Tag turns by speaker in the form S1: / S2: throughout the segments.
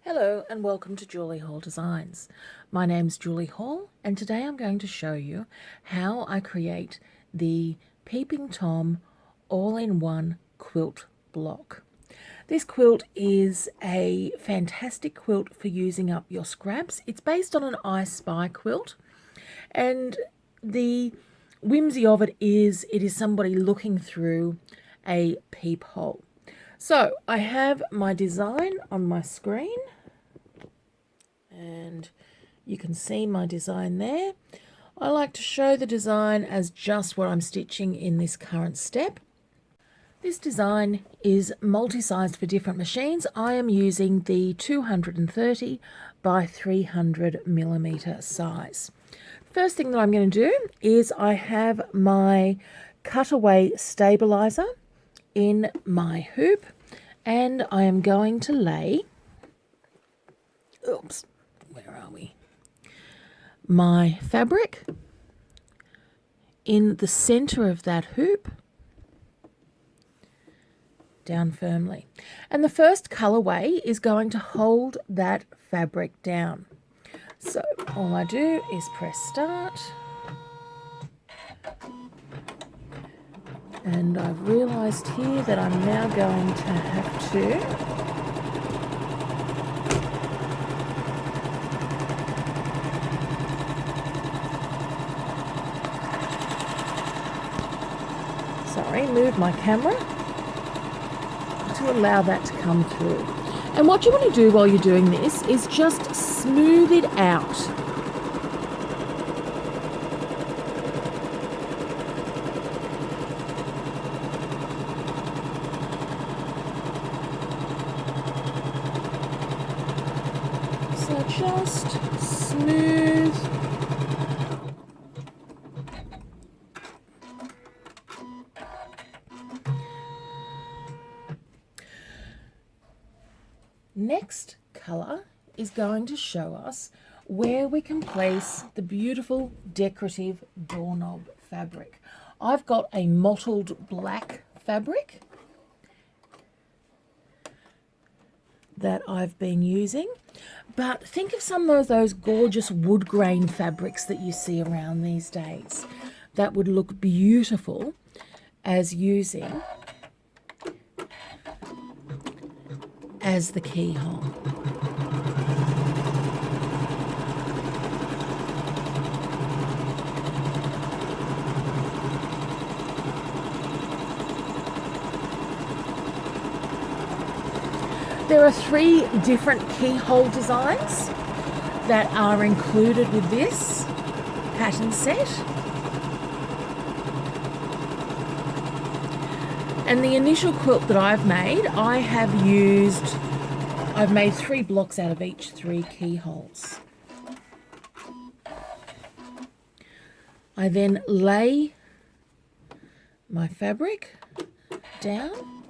S1: Hello and welcome to Julie Hall Designs. My name's Julie Hall and today I'm going to show you how I create the Peeping Tom all-in-one quilt block. This quilt is a fantastic quilt for using up your scraps. It's based on an I Spy quilt, and the whimsy of it is somebody looking through a peephole. So I have my design on my screen and you can see my design there. I like to show the design as just what I'm stitching in this current step. This design is multi-sized for different machines. I am using the 230 by 300 millimeter size. First thing that I'm going to do is I have my cutaway stabilizer in my hoop, and I am going to lay, where are we? My fabric in the center of that hoop, down firmly. And the first colorway is going to hold that fabric down. So all I do is press start. And I've realized here that I'm now going to have to move my camera to allow that to come through. And what you want to do while you're doing this is just smooth it out. So just smooth. Next colour is going to show us where we can place the beautiful decorative doorknob fabric. I've got a mottled black fabric that I've been using, but think of some of those gorgeous wood grain fabrics that you see around these days that would look beautiful as using as the keyhole. There are 3 different keyhole designs that are included with this pattern set. And the initial quilt that I've made, I've made 3 blocks out of each 3 keyholes. I then lay my fabric down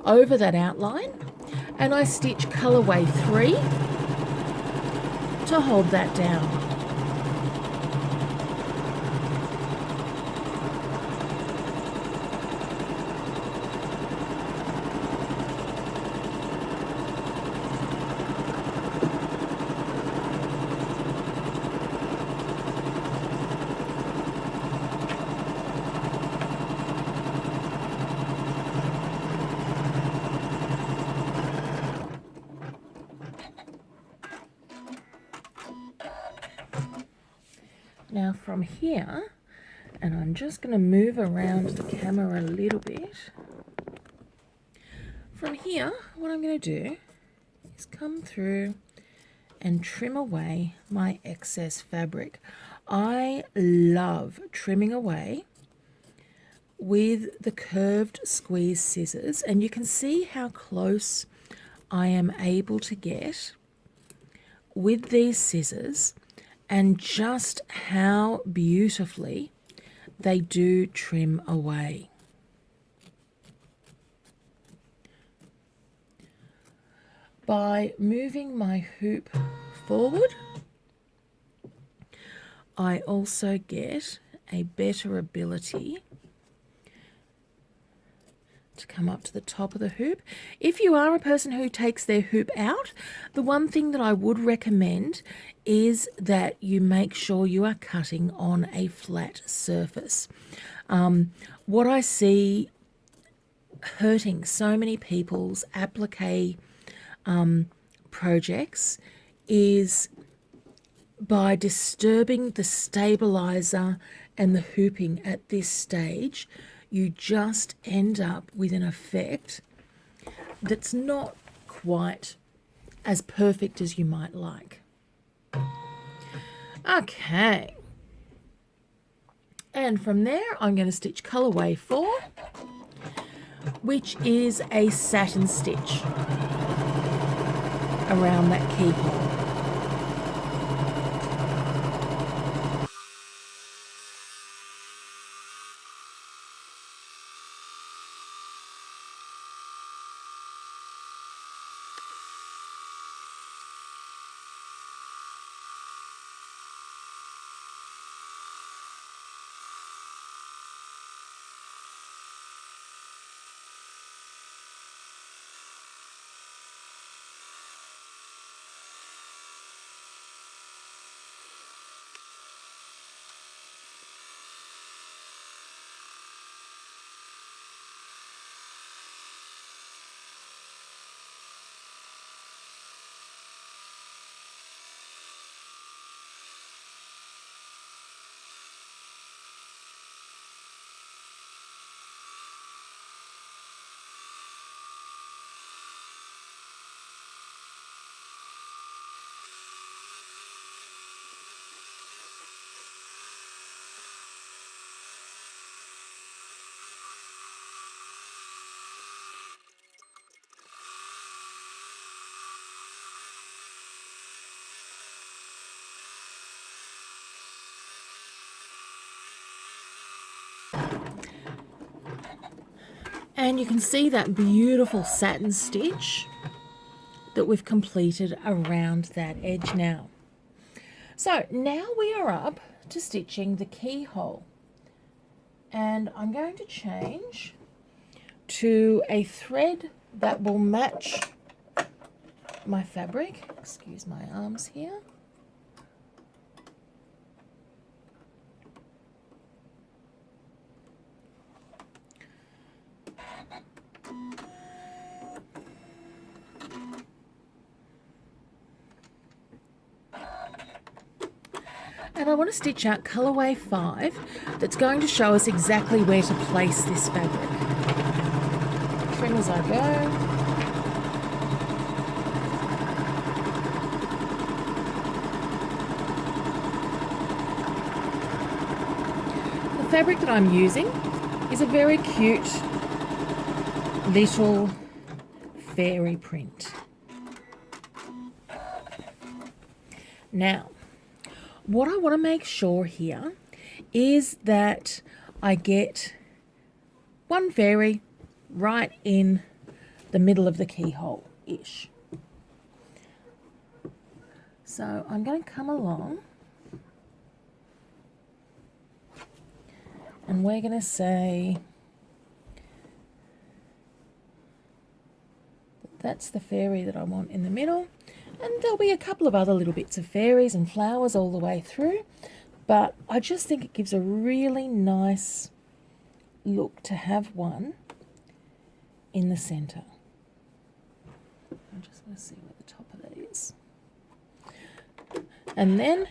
S1: over that outline and I stitch colorway 3 to hold that down. Now from here, and I'm just going to move around the camera a little bit. From here, what I'm going to do is come through and trim away my excess fabric. I love trimming away with the curved squeeze scissors, and you can see how close I am able to get with these scissors and just how beautifully they do trim away. By moving my hoop forward, I also get a better ability to come up to the top of the hoop. If you are a person who takes their hoop out, the one thing that I would recommend is that you make sure you are cutting on a flat surface. What I see hurting so many people's applique projects is by disturbing the stabilizer and the hooping at this stage, you just end up with an effect that's not quite as perfect as you might like. Okay. And from there, I'm going to stitch colorway 4, which is a satin stitch around that keyhole. And you can see that beautiful satin stitch that we've completed around that edge now. So now we are up to stitching the keyhole. And I'm going to change to a thread that will match my fabric. Excuse my arms here. And I want to stitch out colorway 5 that's going to show us exactly where to place this fabric. Trim as I go. The fabric that I'm using is a very cute little fairy print. Now, what I want to make sure here is that I get one fairy right in the middle of the keyhole-ish. So I'm going to come along and we're going to say that's the fairy that I want in the middle. And there'll be a couple of other little bits of fairies and flowers all the way through. But I just think it gives a really nice look to have one in the centre. I just want to see where the top of that is. And then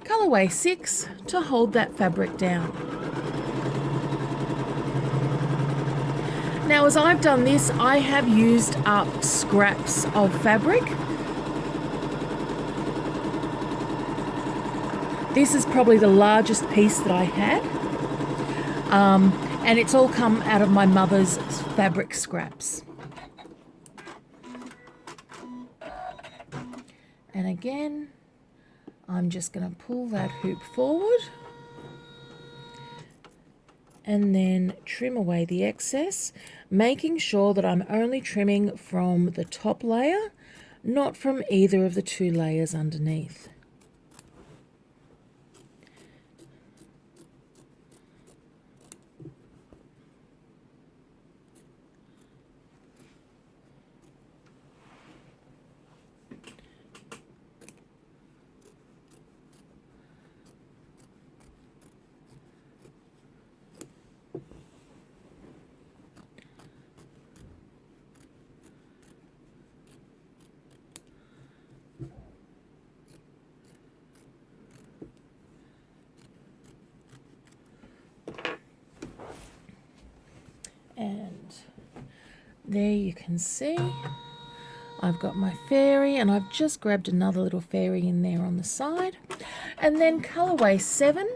S1: colorway 6 to hold that fabric down. Now, as I've done this, I have used up scraps of fabric. This is probably the largest piece that I had, and it's all come out of my mother's fabric scraps. And again, I'm just going to pull that hoop forward and then trim away the excess, making sure that I'm only trimming from the top layer, not from either of the 2 layers underneath. There you can see I've got my fairy, and I've just grabbed another little fairy in there on the side. And then colorway 7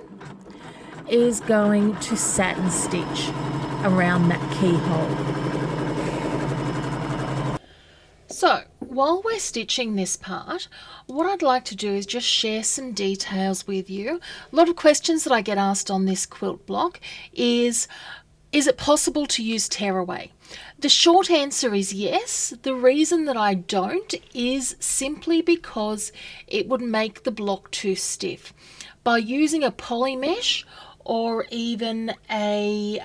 S1: is going to satin stitch around that keyhole. So while we're stitching this part, what I'd like to do is just share some details with you. A lot of questions that I get asked on this quilt block is it possible to use tearaway? The short answer is yes. The reason that I don't is simply because it would make the block too stiff. By using a poly mesh or even a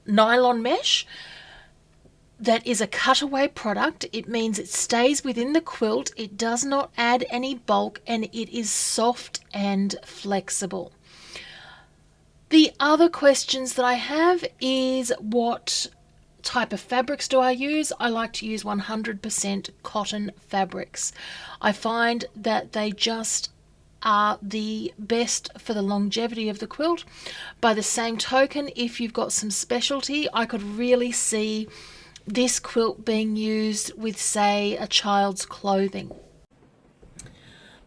S1: nylon mesh that is a cutaway product, it means it stays within the quilt, it does not add any bulk, and it is soft and flexible. The other questions that I have is what type of fabrics do I use? I like to use 100% cotton fabrics. I find that they just are the best for the longevity of the quilt. By the same token, if you've got some specialty, I could really see this quilt being used with, say, a child's clothing.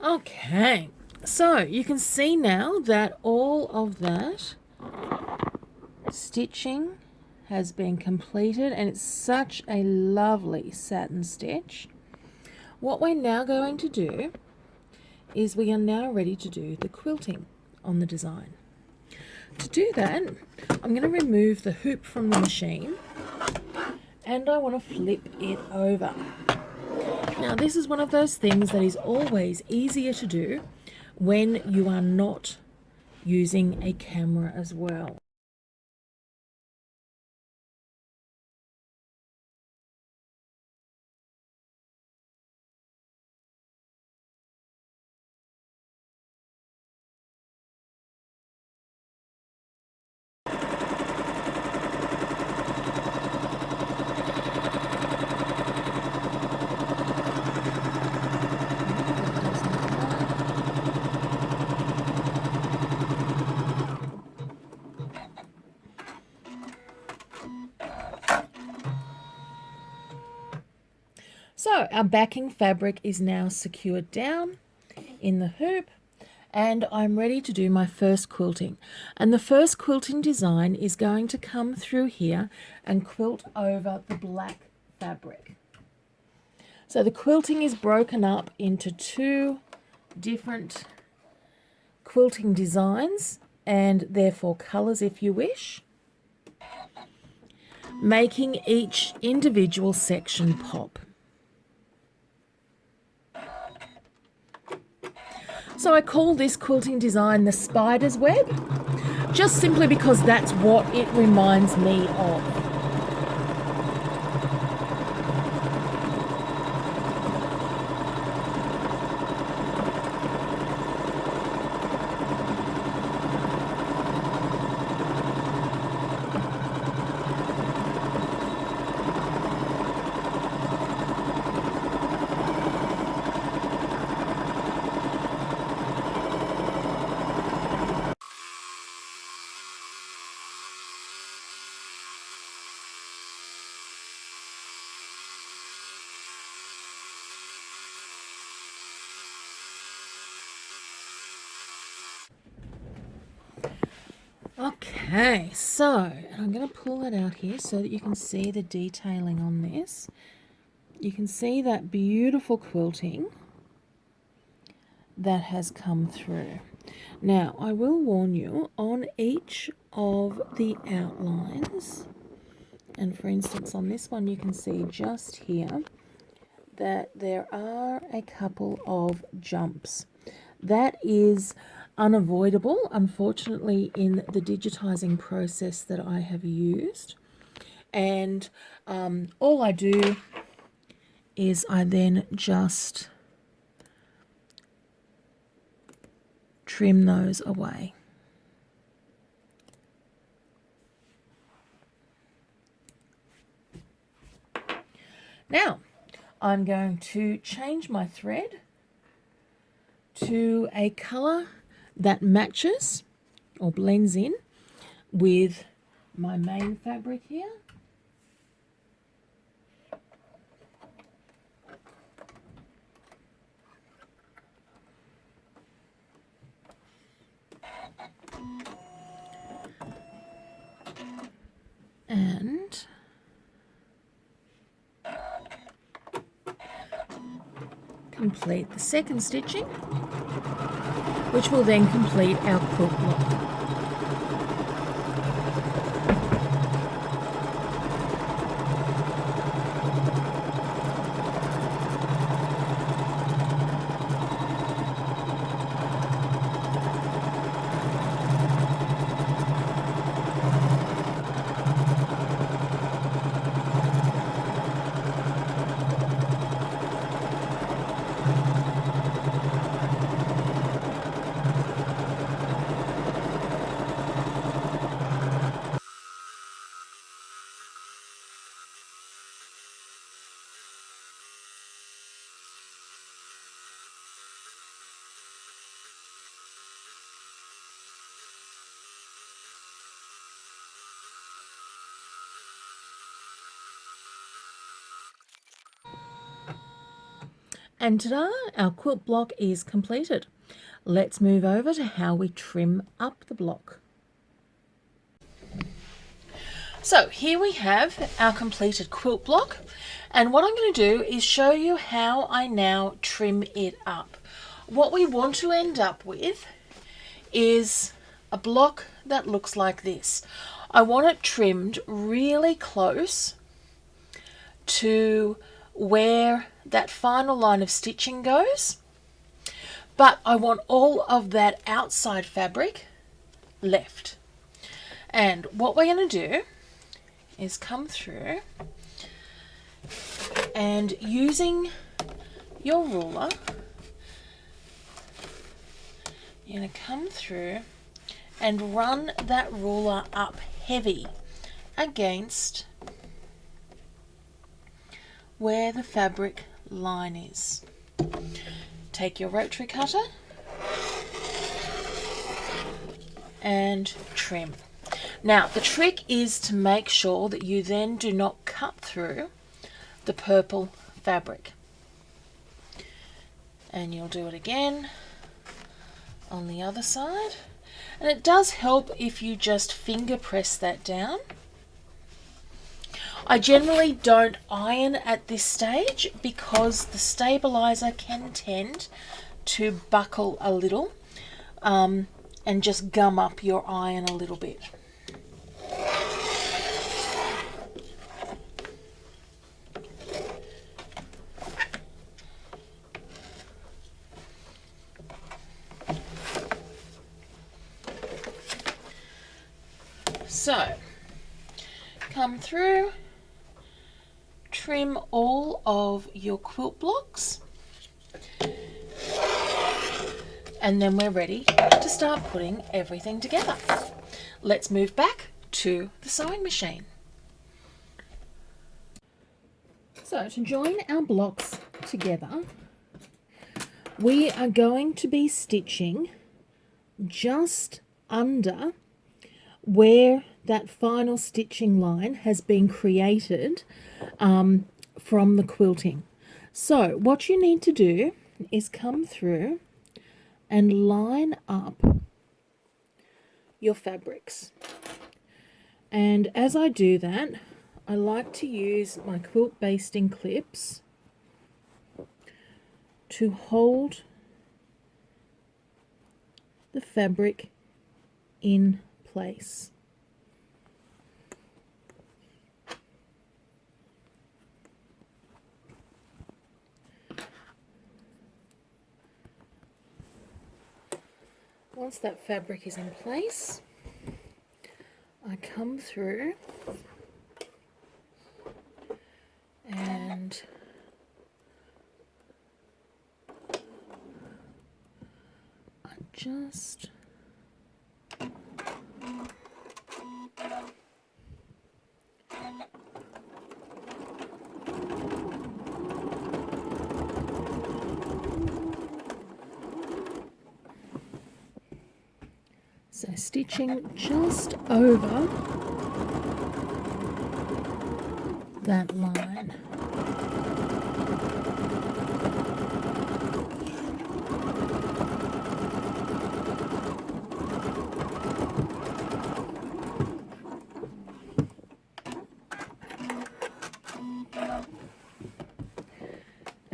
S1: Okay, so you can see now that all of that stitching has been completed, and it's such a lovely satin stitch. What we're now going to do is we are now ready to do the quilting on the design. To do that, I'm going to remove the hoop from the machine, and I want to flip it over. Now this is one of those things that is always easier to do when you are not using a camera as well. So our backing fabric is now secured down in the hoop, and I'm ready to do my first quilting. And the first quilting design is going to come through here and quilt over the black fabric. So the quilting is broken up into 2 different quilting designs, and therefore colours if you wish, making each individual section pop. So I call this quilting design the spider's web, just simply because that's what it reminds me of. Okay, so I'm going to pull that out here so that you can see the detailing on this. You can see that beautiful quilting that has come through. Now, I will warn you, on each of the outlines, and for instance on this one you can see just here that there are a couple of jumps. That is unavoidable, unfortunately, in the digitizing process that I have used. And all I do is I then just trim those away. Now, I'm going to change my thread to a colour that matches or blends in with my main fabric here. and complete the second stitching, which will then complete our quilt block. And ta-da, our quilt block is completed. Let's move over to how we trim up the block. So here we have our completed quilt block, and what I'm going to do is show you how I now trim it up. What we want to end up with is a block that looks like this. I want it trimmed really close to where that final line of stitching goes, but I want all of that outside fabric left. And what we're going to do is come through and, using your ruler, you're going to come through and run that ruler up heavy against where the fabric line is. Take your rotary cutter and trim. Now the trick is to make sure that you then do not cut through the purple fabric. And you'll do it again on the other side. And it does help if you just finger press that down. I generally don't iron at this stage because the stabilizer can tend to buckle a little and just gum up your iron a little bit. So, come through, trim all of your quilt blocks, and then we're ready to start putting everything together. Let's move back to the sewing machine. So to join our blocks together, we are going to be stitching just under where that final stitching line has been created from the quilting. So what you need to do is come through and line up your fabrics. And as I do that, I like to use my quilt basting clips to hold the fabric in place. Once that fabric is in place, I come through and I just stitching just over that line.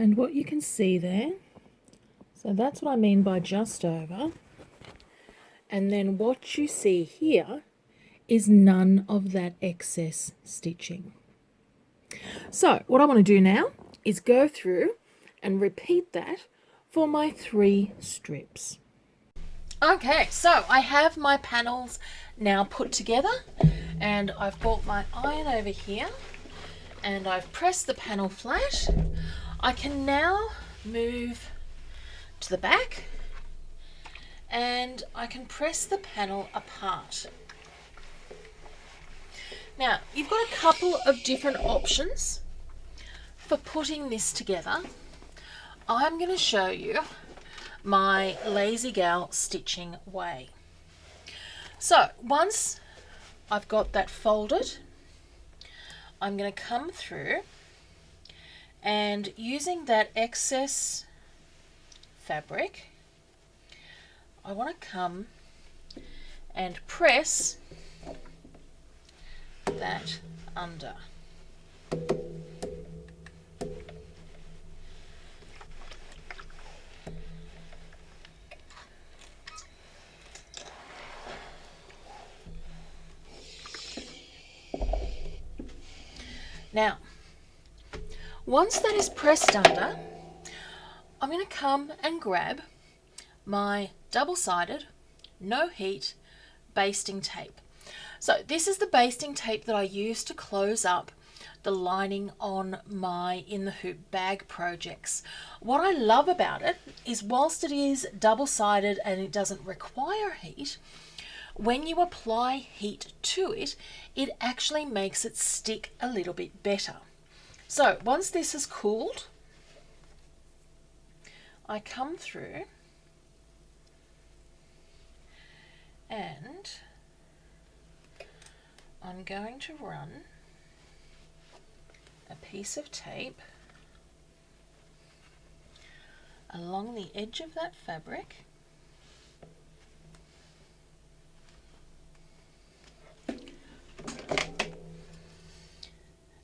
S1: And what you can see there, so that's what I mean by just over. And then what you see here is none of that excess stitching. So what I want to do now is go through and repeat that for my 3 strips. Okay, so I have my panels now put together, and I've brought my iron over here and I've pressed the panel flat. I can now move to the back and I can press the panel apart. Now, you've got a couple of different options for putting this together. I'm going to show you my lazy gal stitching way. So once I've got that folded, I'm going to come through and using that excess fabric, I want to come and press that under. Now, once that is pressed under, I'm going to come and grab my double-sided, no heat basting tape. So this is the basting tape that I use to close up the lining on my In the Hoop bag projects. What I love about it is whilst it is double-sided and it doesn't require heat, when you apply heat to it, it actually makes it stick a little bit better. So once this is cooled, I come through and I'm going to run a piece of tape along the edge of that fabric.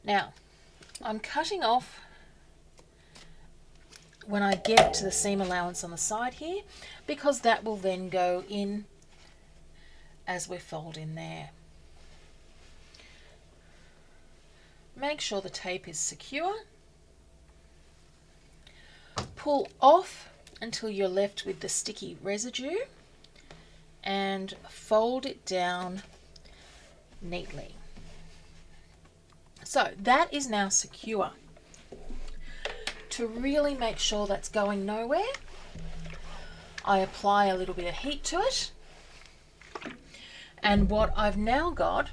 S1: Now, I'm cutting off when I get to the seam allowance on the side here, because that will then go in as we fold in there. Make sure the tape is secure. Pull off until you're left with the sticky residue and fold it down neatly. So that is now secure. To really make sure that's going nowhere, I apply a little bit of heat to it. And what I've now got,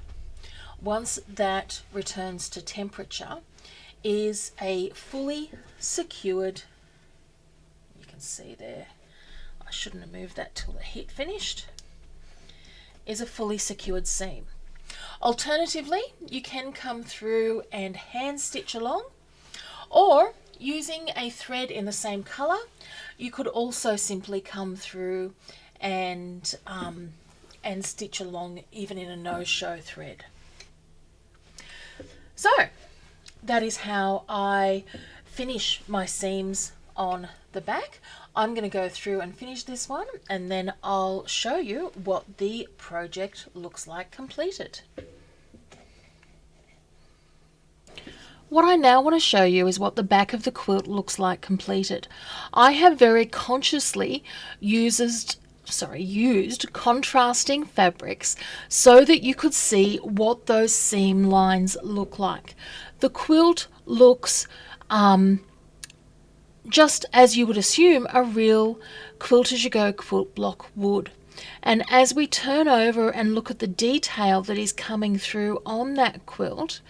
S1: once that returns to temperature, is a fully secured, you can see there, I shouldn't have moved that till the heat finished, is a fully secured seam. Alternatively, you can come through and hand stitch along, or using a thread in the same color, you could also simply come through and stitch along even in a no-show thread. So that is how I finish my seams on the back. I'm going to go through and finish this one, and then I'll show you what the project looks like completed. What I now want to show you is what the back of the quilt looks like completed. I have very consciously used contrasting fabrics so that you could see what those seam lines look like. The quilt looks just as you would assume a real quilt as you go quilt block would. And as we turn over and look at the detail that is coming through on that quilt,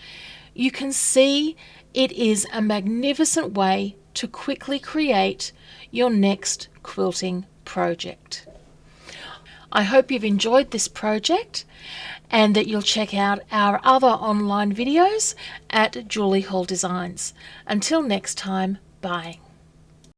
S1: you can see it is a magnificent way to quickly create your next quilting project. I hope you've enjoyed this project and that you'll check out our other online videos at Julie Hall Designs. Until next time, bye.